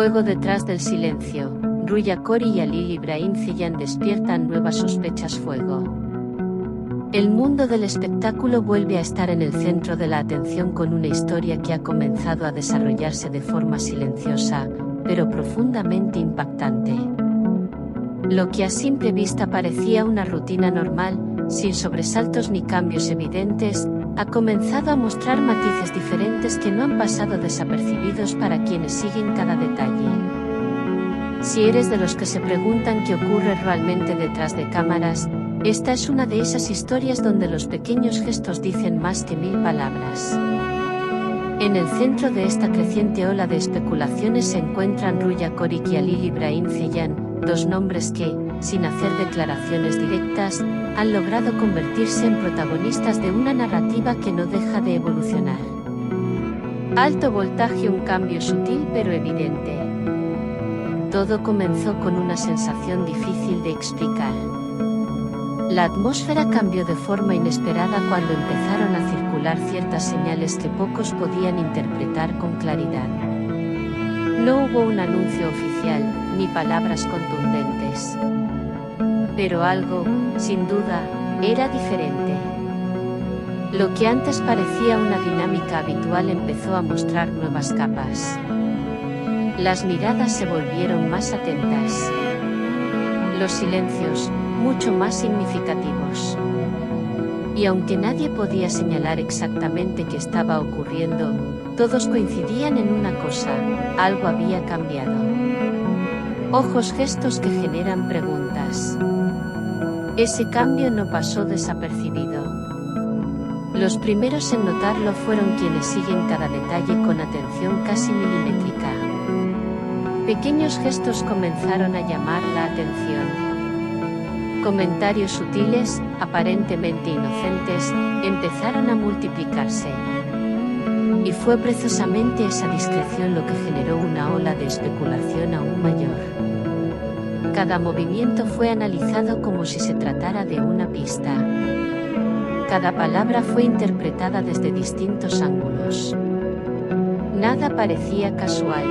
Fuego detrás del silencio. Ruya Cori y Halil Ibrahim Ceylan despiertan nuevas sospechas. Fuego. El mundo del espectáculo vuelve a estar en el centro de la atención con una historia que ha comenzado a desarrollarse de forma silenciosa, pero profundamente impactante. Lo que a simple vista parecía una rutina normal, sin sobresaltos ni cambios evidentes, ha comenzado a mostrar matices diferentes que no han pasado desapercibidos para quienes siguen cada detalle. Si eres de los que se preguntan qué ocurre realmente detrás de cámaras, esta es una de esas historias donde los pequeños gestos dicen más que 1000 palabras. En el centro de esta creciente ola de especulaciones se encuentran Ruya Cori y Halil Ibrahim Ceylan, dos nombres que, sin hacer declaraciones directas, han logrado convertirse en protagonistas de una narrativa que no deja de evolucionar. Alto voltaje, un cambio sutil pero evidente. Todo comenzó con una sensación difícil de explicar. La atmósfera cambió de forma inesperada cuando empezaron a circular ciertas señales que pocos podían interpretar con claridad. No hubo un anuncio oficial, ni palabras contundentes. Pero algo, sin duda, era diferente. Lo que antes parecía una dinámica habitual empezó a mostrar nuevas capas. Las miradas se volvieron más atentas. Los silencios, mucho más significativos. Y aunque nadie podía señalar exactamente qué estaba ocurriendo, todos coincidían en una cosa: algo había cambiado. Ojos, gestos que generan preguntas. Ese cambio no pasó desapercibido. Los primeros en notarlo fueron quienes siguen cada detalle con atención casi milimétrica. Pequeños gestos comenzaron a llamar la atención. Comentarios sutiles, aparentemente inocentes, empezaron a multiplicarse. Y fue precisamente esa discreción lo que generó una ola de especulación aún mayor. Cada movimiento fue analizado como si se tratara de una pista. Cada palabra fue interpretada desde distintos ángulos. Nada parecía casual.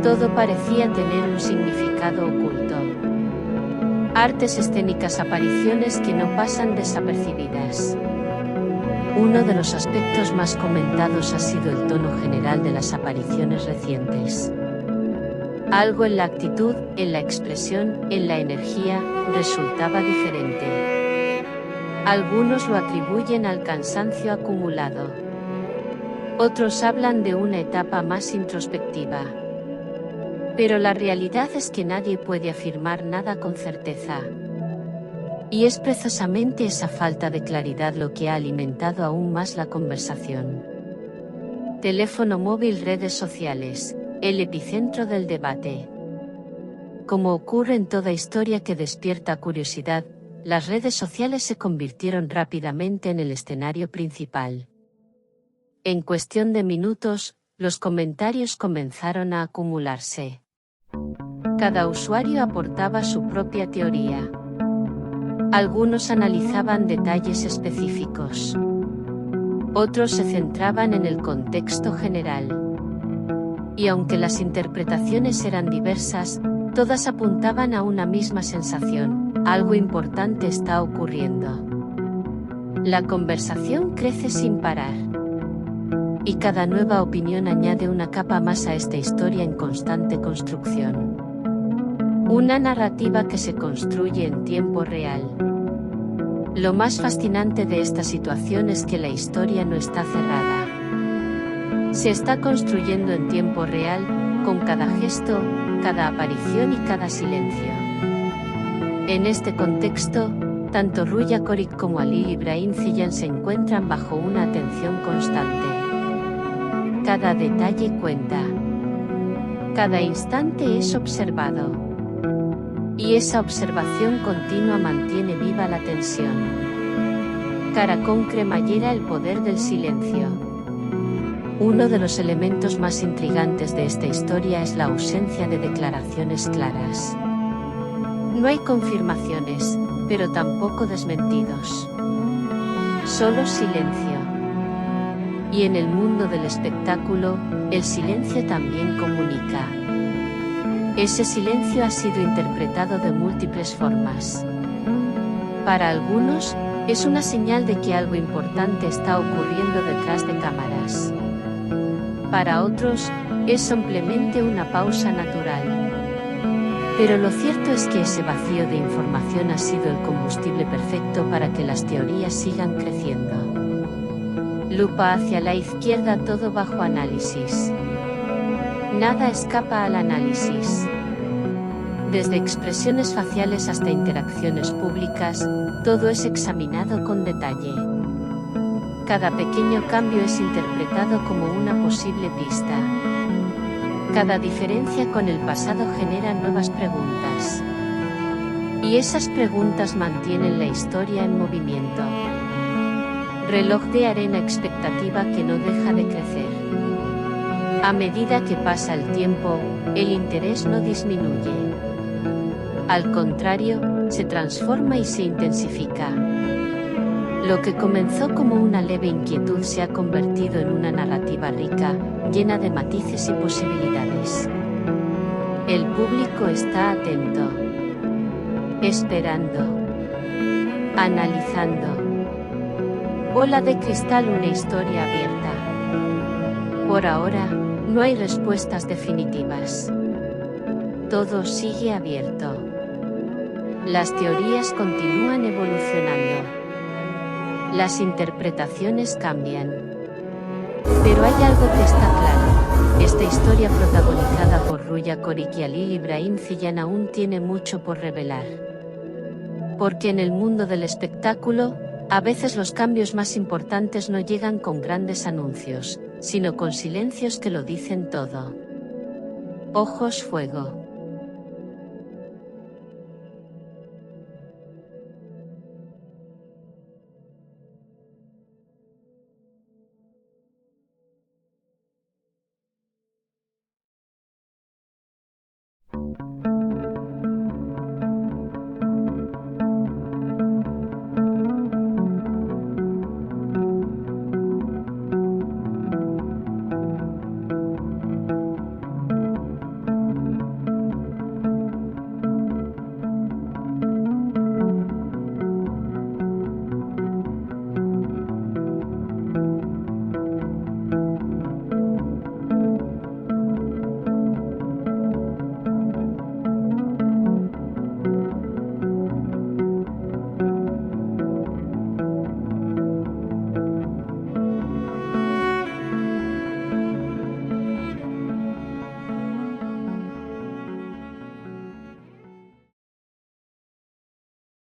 Todo parecía tener un significado oculto. Artes escénicas, apariciones que no pasan desapercibidas. Uno de los aspectos más comentados ha sido el tono general de las apariciones recientes. Algo en la actitud, en la expresión, en la energía, resultaba diferente. Algunos lo atribuyen al cansancio acumulado. Otros hablan de una etapa más introspectiva. Pero la realidad es que nadie puede afirmar nada con certeza. Y es precisamente esa falta de claridad lo que ha alimentado aún más la conversación. Teléfono móvil, redes sociales, el epicentro del debate. Como ocurre en toda historia que despierta curiosidad, las redes sociales se convirtieron rápidamente en el escenario principal. En cuestión de minutos, los comentarios comenzaron a acumularse. Cada usuario aportaba su propia teoría. Algunos analizaban detalles específicos. Otros se centraban en el contexto general. Y aunque las interpretaciones eran diversas, todas apuntaban a una misma sensación: algo importante está ocurriendo. La conversación crece sin parar. Y cada nueva opinión añade una capa más a esta historia en constante construcción. Una narrativa que se construye en tiempo real. Lo más fascinante de esta situación es que la historia no está cerrada. Se está construyendo en tiempo real, con cada gesto, cada aparición y cada silencio. En este contexto, tanto Ruya Cori como Halil Ibrahim Ceylan se encuentran bajo una atención constante. Cada detalle cuenta. Cada instante es observado. Y esa observación continua mantiene viva la tensión. Caracol cremallera, el poder del silencio. Uno de los elementos más intrigantes de esta historia es la ausencia de declaraciones claras. No hay confirmaciones, pero tampoco desmentidos. Solo silencio. Y en el mundo del espectáculo, el silencio también comunica. Ese silencio ha sido interpretado de múltiples formas. Para algunos, es una señal de que algo importante está ocurriendo detrás de cámaras. Para otros, es simplemente una pausa natural. Pero lo cierto es que ese vacío de información ha sido el combustible perfecto para que las teorías sigan creciendo. Lupa hacia la izquierda, todo bajo análisis. Nada escapa al análisis. Desde expresiones faciales hasta interacciones públicas, todo es examinado con detalle. Cada pequeño cambio es interpretado como una posible pista. Cada diferencia con el pasado genera nuevas preguntas. Y esas preguntas mantienen la historia en movimiento. Reloj de arena, expectativa que no deja de crecer. A medida que pasa el tiempo, el interés no disminuye. Al contrario, se transforma y se intensifica. Lo que comenzó como una leve inquietud se ha convertido en una narrativa rica, llena de matices y posibilidades. El público está atento, esperando, analizando. Bola de cristal, una historia abierta. Por ahora, no hay respuestas definitivas. Todo sigue abierto. Las teorías continúan evolucionando. Las interpretaciones cambian. Pero hay algo que está claro. Esta historia protagonizada por Ruya Korik y Halil Ibrahim Ceylan aún tiene mucho por revelar. Porque en el mundo del espectáculo, a veces los cambios más importantes no llegan con grandes anuncios, sino con silencios que lo dicen todo. Ojos Fuego.